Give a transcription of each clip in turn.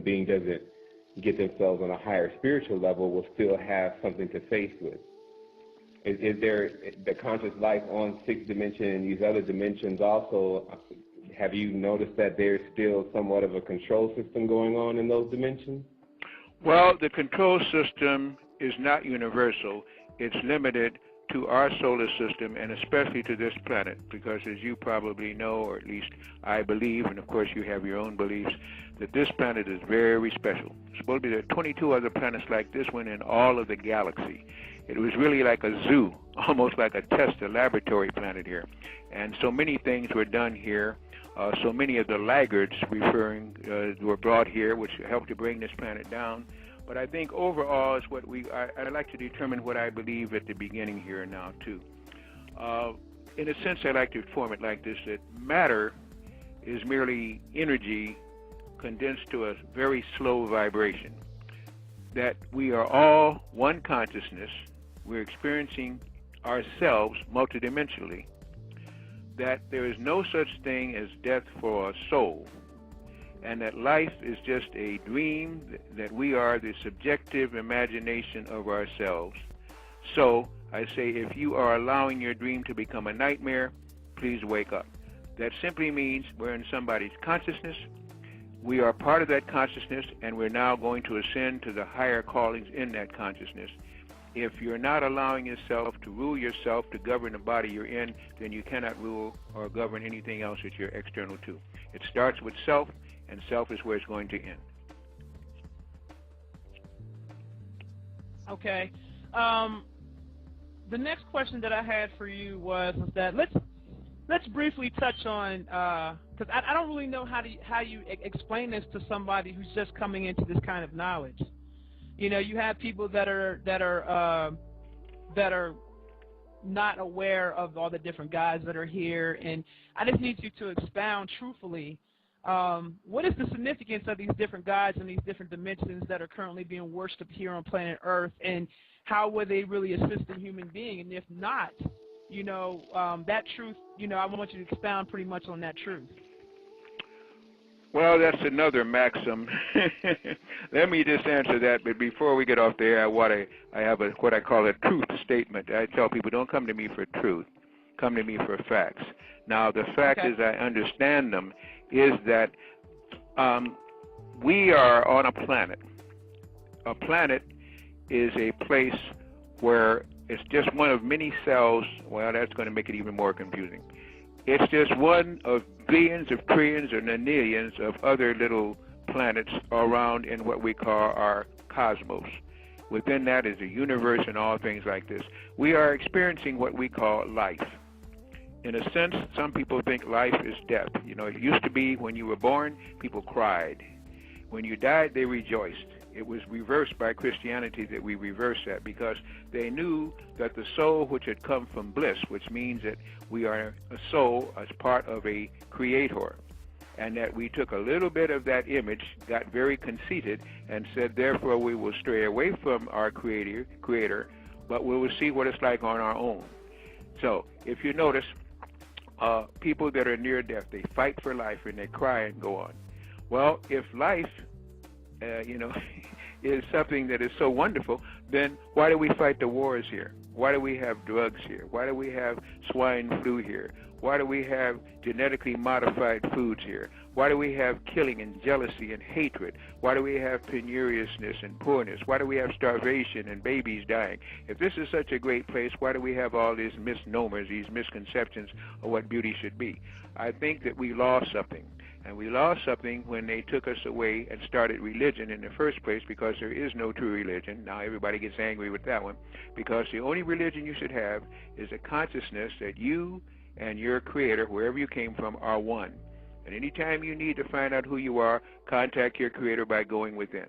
being doesn't get themselves on a higher spiritual level will still have something to face with. Is there the conscious life on sixth dimension and these other dimensions also? Have you noticed that there's still somewhat of a control system going on in those dimensions? Well, the control system is not universal. It's limited to our solar system and especially to this planet, because as you probably know, or at least I believe, and of course you have your own beliefs, that this planet is very special. Supposedly there are 22 other planets like this one in all of the galaxy. It was really like a zoo, almost like a test, a laboratory planet here. And so many things were done here. So many of the laggards were brought here, which helped to bring this planet down. But I think overall is what I'd like to determine what I believe at the beginning here and now too. In a sense, I like to form it like this, that matter is merely energy condensed to a very slow vibration. That we are all one consciousness, we're experiencing ourselves multidimensionally. That there is no such thing as death for a soul, and that life is just a dream, that we are the subjective imagination of ourselves. So I say, if you are allowing your dream to become a nightmare, please wake up. That simply means we're in somebody's consciousness, we are part of that consciousness, and we're now going to ascend to the higher callings in that consciousness. If you're not allowing yourself to rule yourself, to govern the body you're in, then you cannot rule or govern anything else that you're external to. It starts with self, and self is where it's going to end. Okay. The next question that I had for you was that let's briefly touch on, because I don't really know how you explain this to somebody who's just coming into this kind of knowledge. You know, you have people that are not aware of all the different gods that are here, and I just need you to expound truthfully. What is the significance of these different gods and these different dimensions that are currently being worshipped here on planet Earth, and how would they really assist the human being? And if not, you know, that truth, you know, I want you to expound pretty much on that truth. Well, that's another maxim. Let me just answer that, but before we get off the air, I have what I call a truth statement. I tell people, don't come to me for truth. Come to me for facts. Now, the fact as I understand them is that we are on a planet. A planet is a place where it's just one of many cells. Well, that's going to make it even more confusing. It's just one of billions of trillions or nillions of other little planets around in what we call our cosmos. Within that is a universe and all things like this. We are experiencing what we call life. In a sense, some people think life is death. You know, it used to be when you were born, people cried. When you died, they rejoiced. It was reversed by Christianity that we reversed that, because they knew that the soul which had come from bliss, which means that we are a soul as part of a creator, and that we took a little bit of that image, got very conceited, and said, therefore we will stray away from our creator, but we will see what it's like on our own. So if you notice, people that are near death, they fight for life and they cry and go on. Well, if life is something that is so wonderful, then why do we fight the wars here? Why do we have drugs here? Why do we have swine flu here? Why do we have genetically modified foods here? Why do we have killing and jealousy and hatred? Why do we have penuriousness and poorness? Why do we have starvation and babies dying? If this is such a great place, why do we have all these misnomers, these misconceptions of what beauty should be? I think that we lost something. And we lost something when they took us away and started religion in the first place, because there is no true religion. Now everybody gets angry with that one, because the only religion you should have is a consciousness that you and your creator, wherever you came from, are one. And anytime you need to find out who you are, contact your creator by going within.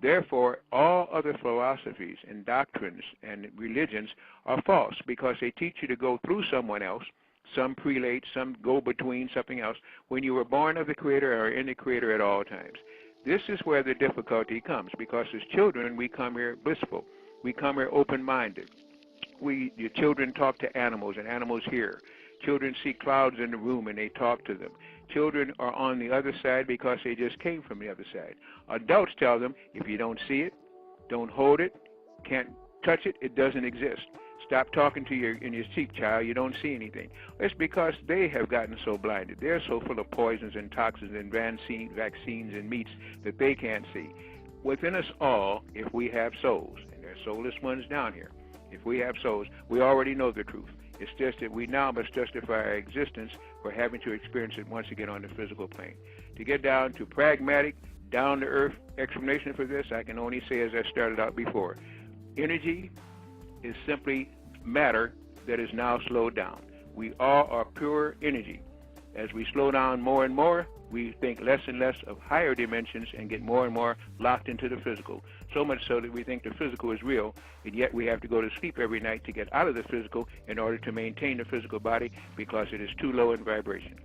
Therefore, all other philosophies and doctrines and religions are false, because they teach you to go through someone else. Some prelate, some go between, something else, when you were born of the Creator or in the Creator at all times. This is where the difficulty comes, because as children, we come here blissful. We come here open-minded. Your children talk to animals, and animals hear. Children see clouds in the room, and they talk to them. Children are on the other side because they just came from the other side. Adults tell them, if you don't see it, don't hold it, can't touch it, it doesn't exist. Stop talking to your cheek, child. You don't see anything. It's because they have gotten so blinded. They're so full of poisons and toxins and vaccines and meats that they can't see. Within us all, if we have souls, and there's soulless ones down here, if we have souls, we already know the truth. It's just that we now must justify our existence for having to experience it once again on the physical plane. To get down to pragmatic, down-to-earth explanation for this, I can only say, as I started out before, energy is simply matter that is now slowed down. We all are pure energy. As we slow down more and more, we think less and less of higher dimensions and get more and more locked into the physical. So much so that we think the physical is real, and yet we have to go to sleep every night to get out of the physical in order to maintain the physical body because it is too low in vibration.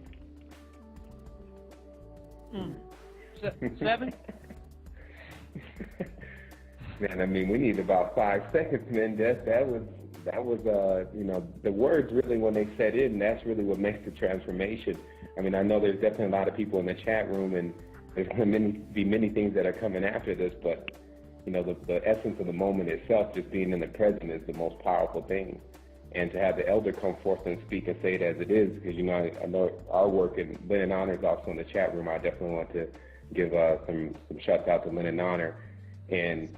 Seven? Man, I mean, we need about 5 seconds, man. That was the words really, when they set in, that's really what makes the transformation. I mean, I know there's definitely a lot of people in the chat room, and there's going to be many things that are coming after this, but, the essence of the moment itself, just being in the present, is the most powerful thing. And to have the elder come forth and speak and say it as it is, because, I know our work, and Lynn Honor is also in the chat room. I definitely want to give some shouts out to Lynn and Honor. And,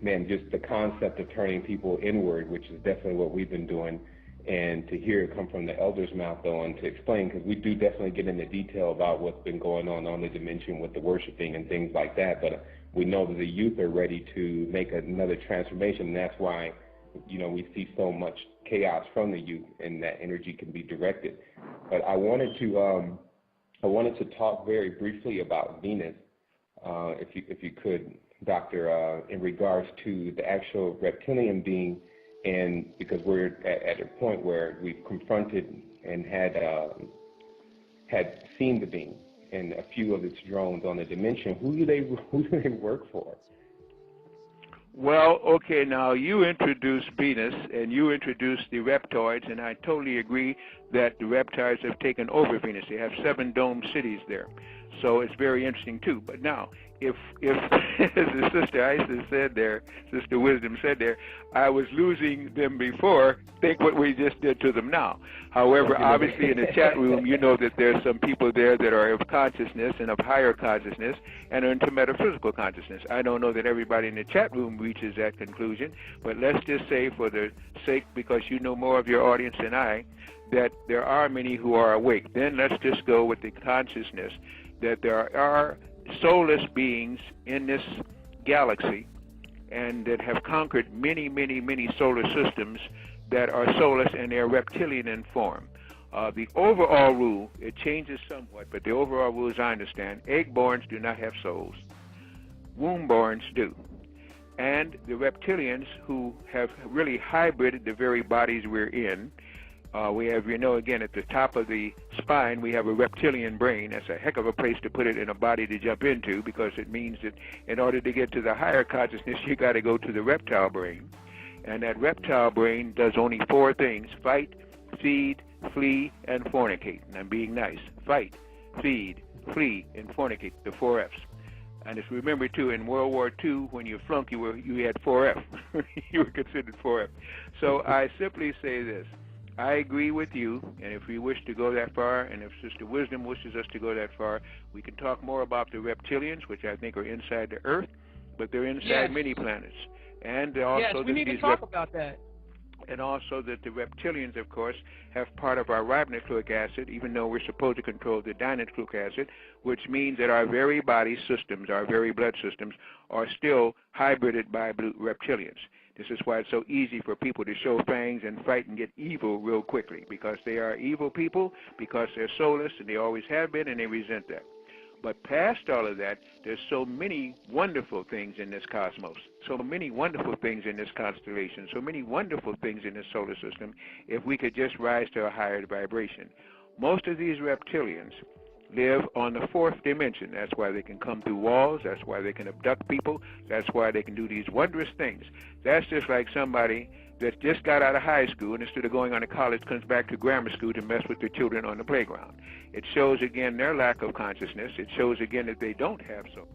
man, just the concept of turning people inward, which is definitely what we've been doing, and to hear it come from the elder's mouth, though, and to explain, because we do definitely get into detail about what's been going on the dimension with the worshiping and things like that, but we know that the youth are ready to make another transformation, and that's why, we see so much chaos from the youth, and that energy can be directed. But I wanted to talk very briefly about Venus, if you could, Doctor, in regards to the actual reptilian being, and because we're at a point where we've confronted and had seen the being and a few of its drones on the dimension. Who do they work for? Well, okay, now you introduced Venus and you introduced the reptoids, and I totally agree that the reptiles have taken over Venus. They have 7 dome cities there. So it's very interesting too. But now, if as the Sister Isis said there, Sister Wisdom said there, I was losing them before, think what we just did to them now. However, obviously in the chat room, you know that there's some people there that are of consciousness and of higher consciousness and are into metaphysical consciousness. I don't know that everybody in the chat room reaches that conclusion, but let's just say, for the sake, because you know more of your audience than I, that there are many who are awake. Then let's just go with the consciousness that there are soulless beings in this galaxy and that have conquered many, many, many solar systems that are soulless, and they're reptilian in form. The overall rule, it changes somewhat, but the overall rule, as I understand, egg-borns do not have souls. Womb-borns do. And the reptilians, who have really hybrided the very bodies we're in, we have, again, at the top of the spine, we have a reptilian brain. That's a heck of a place to put it in a body to jump into, because it means that in order to get to the higher consciousness, you got to go to the reptile brain. And that reptile brain does only 4 things: fight, feed, flee, and fornicate. And I'm being nice. Fight, feed, flee, and fornicate, the 4 Fs. And if you remember, too, in World War II, when you flunked, you had 4F. You were considered 4F. So I simply say this. I agree with you, and if we wish to go that far, and if Sister Wisdom wishes us to go that far, we can talk more about the reptilians, which I think are inside the Earth, but they're inside many planets. And also we need to talk about that. And also that the reptilians, of course, have part of our ribonucleic acid, even though we're supposed to control the dinucleic acid, which means that our very body systems, our very blood systems, are still hybrided by reptilians. This is why it's so easy for people to show fangs and fight and get evil real quickly, because they are evil people, because they're soulless, and they always have been, and they resent that. But past all of that, there's so many wonderful things in this cosmos, so many wonderful things in this constellation, so many wonderful things in this solar system, if we could just rise to a higher vibration. Most of these reptilians live on the 4th dimension. That's why they can come through walls. That's why they can abduct people. That's why they can do these wondrous things. That's just like somebody that just got out of high school and instead of going on to college comes back to grammar school to mess with their children on the playground. It shows again their lack of consciousness. It shows again that they don't have so.